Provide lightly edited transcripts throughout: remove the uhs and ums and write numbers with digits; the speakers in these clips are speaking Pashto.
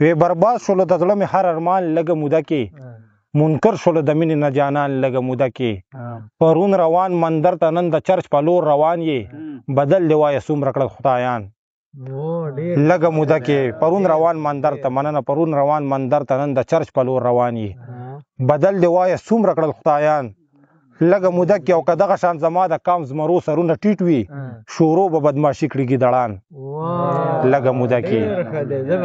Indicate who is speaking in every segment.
Speaker 1: وی برباد شولو د زړه مې هر ارمان لږه موده کې منکر شولو د مینې نه جانان لږه موده کې پرون روان مندر ته نن د چرچ په لور روان یې بدل دی وایه څومره کړل خدایان لږه موده کې پرون روان مندر ته مننه پرون روان مندر ته نن د چرچ په لور روان یې بدل دی وایه څومره کړل خدایان لږه موده کې او که دغه شان زما د کام زمرو سرونه ټیټ وي شورو به بدماشي کړي ګیدړان لږه موده کې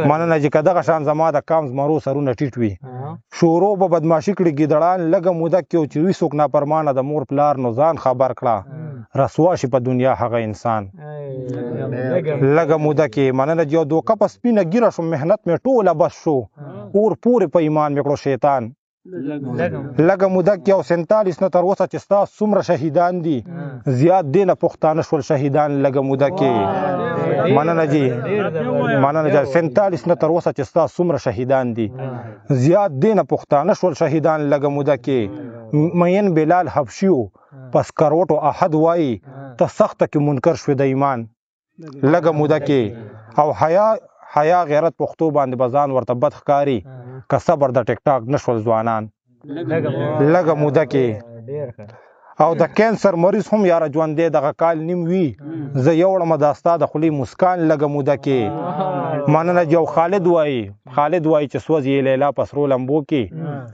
Speaker 1: مننه چې که دغه شان زما د کام زمرو سرونه ټیټ وي شورو به بدماشي کړي ګیدړان لږه موده کې او چې وي څوک نافرمانه د مور پلار نو ځان خبر کړه رسوا شي په دنیا هغه انسان لږه موده کې مننه چې یو دوکه په سپینه ګیره شو محنت مې ټوله بس شو اور پورې په ایمان مې کړو شیطان لږه موده کې او 47 نه تر اوسه چې ستا څومره شهیدان دي زیات دی نه پښتانه شول شهیدان لږه موده کې مننه جی مننه جی 47 نه تر اوسه چې ستا څومره شهیدان دي زیات دی نه پښتانه شول شهیدان لږه موده کې مین بلال حبشیو پس کروټو احد وایي ته سخته کې منکر شوې د ایمان لږه موده کې او حیا غیرت پښتو باندې بزان ورته بد ښکاري که صبر د ټیک ټاک نشول ځوانان لږه موده کې او د کینسر مریض هم یاره ژوندی دغه کال نیم وي زه یوړم دا ستا د خولې مسکان لږه موده کې مننه یو خالد وایي چې سوځي یې لیلا په سرو لمبو کې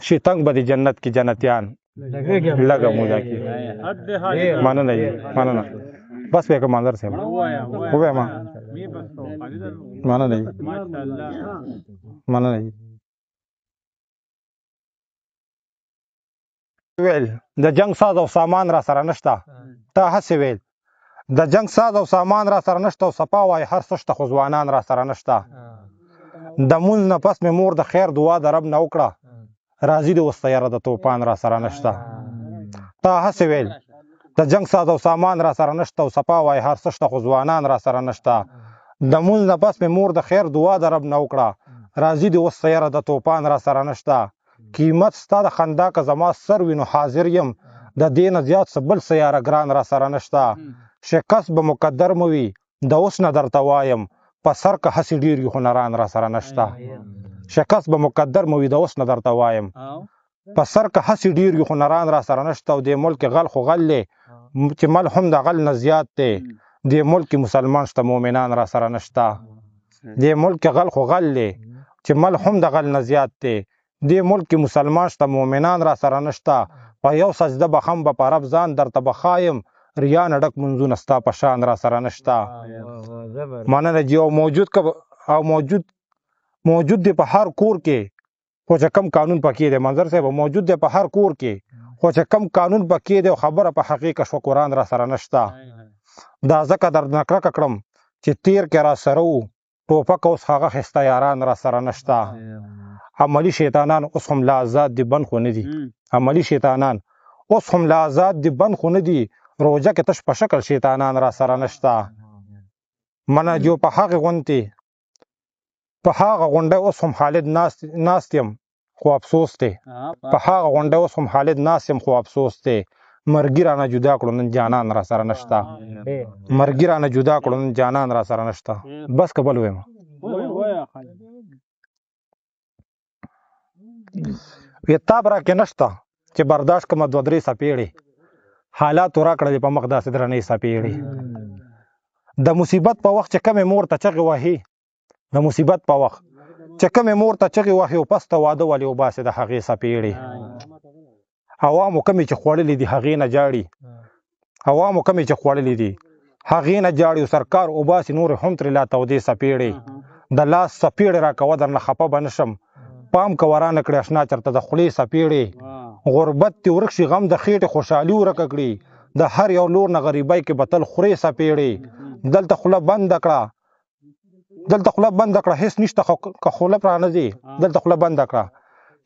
Speaker 1: شتنګ به د جنت کې جنتیان لږه موده کې مننه بس به که منظر صاحب ووایم مننه ویل د جنگ ساز او سامان را سره نشته تا هسې ویل د جنگ ساز او سامان را سره نشته او صفا وایي هر څه شته خو ځوانان را سره نشته د مونځ نه پس مې مور د خیر دعا د رب نه وکړه راځي د اوس تیاره د توپان را سره نشته تا هسې ویل د جنگ ساز او سامان را سره نشته او صفا وایي هر څه شته خو ځوانان را سره نشته د مونځ نه پس مې مور د خیر دعا د رب نه وکړه راځي د اوس تیاره د توپان را سره نشته قیمت ستا د خندا که زما سر وي نو حاضر یم د دې نه زیات څه بل څه یاره ګران را سره نشته شکست به مقدر مو وي د اوس نه درته وایم په سر که هسې ډېر وي هنران را سره نشته شکست به مقدر مو وي د اوس نه درته وایم په سر که هسې ډېر وي هنران را سره نشته او دې ملک غل خو غل دی چې مل هم د غل نه زیات دی دې ملک مسلمان شته مؤمنان را سره نشته دې ملک غل خو غل دی چې مل هم د غل نه زیات دی دې ملک مسلمان شته مؤمنان را سره نشته په یو سجده به هم به په رب ځان درته به ښایم ریا نه ډک منځونه ستا په شان را سره نشته مننه جي او موجود دی په هر کور کې خو چې کم قانون پکې دی منظر صاحب موجود دی په هر کور کې خو چې کم قانون پکې دی او خبره په حقیقت شو قرآن را سره نشته دا ځکه دردنه کرکه کړم چې تیر کې را سره وو ټوپک اوس هغه خسته یاران را سره نشته عملی شیطانان اوس هم لا آزاد دي بند خو نه دي عملی شیطانان اوس هم لا آزاد دي بند خو نه دي روژه کې تش په شکل شیطانان را سره نشته منه جو په هغې غونډه اوس هم خالد ناست یم خو افسوس دی په هغه غونډه اوس هم خالد ناست یم خو افسوس دی مرګي رانه جدا کړو نن جانان را سره نشته مرګي رانه جدا کړو نن جانان را سره نشته بس که بل ویم ویتاب را کې نشته چې برداشت کومه 2-3 څپېړې حالاتو را کړلې په مخ داسې درنې څپېړې د مصیبت په وخت چې کمې مور ته چغې وهي د مصیبت په وخت چې کمې مور ته چغې وهي او پس ته واده ولې وباسې د هغې څپېړې عوامو کمې چې خوړلې دي هغې نه جاړي عوامو کمې چې خوړلې دي هغې نه جاړي او سرکار وباسي نورې هم ترې لا تودې څپېړې د لاس څپېړې راکوه درنه خفه به نه شم پام که ورانه کړې اشنا چېرته د خولې څپېړې غربت دې ورک شي غم د خېټې خوشحالي ورکه کړي د هر یو لور نه غریبۍ کې به تل خورې څپېړې دلته خوله بنده کړه هېڅ نشته خو که خوله پرانځي دلته خوله بنده کړه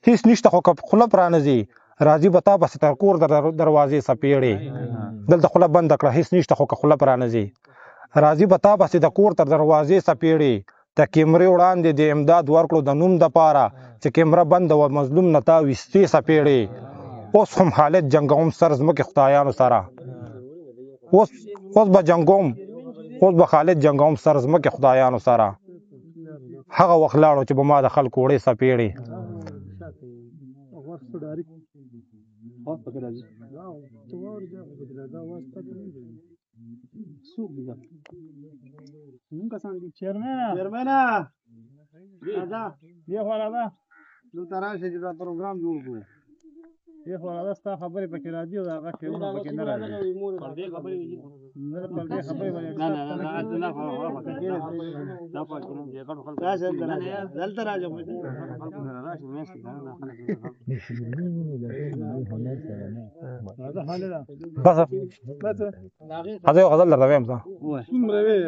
Speaker 1: هېڅ نشته خو که خوله پرانځي راځي به تا پسې تر کور دروازې څپېړې دلته خوله بنده کړه هېڅ نشته خو که خوله پرانځي راځي به تا پسې د کور تر دروازې څپېړې د کیمرې وړاندې د امداد ورکړو د نوم دپاره چې کیمره بنده و مظلوم نه تا ویستې څپېړې اوس هم حالت جنګوم سر ځمکې خدایانو سره اوس به خالد جنګوم سر ځمکې خدایانو سره هغه وخت لاړو چې به ما د خلکو وړې څپېړې
Speaker 2: یې خو راځه ستا خبرې پکې راځي او هغه شیونه پکې نه راځي پردې خبرې
Speaker 1: بس هذا یو غزل درته وایم زه
Speaker 2: څومره وې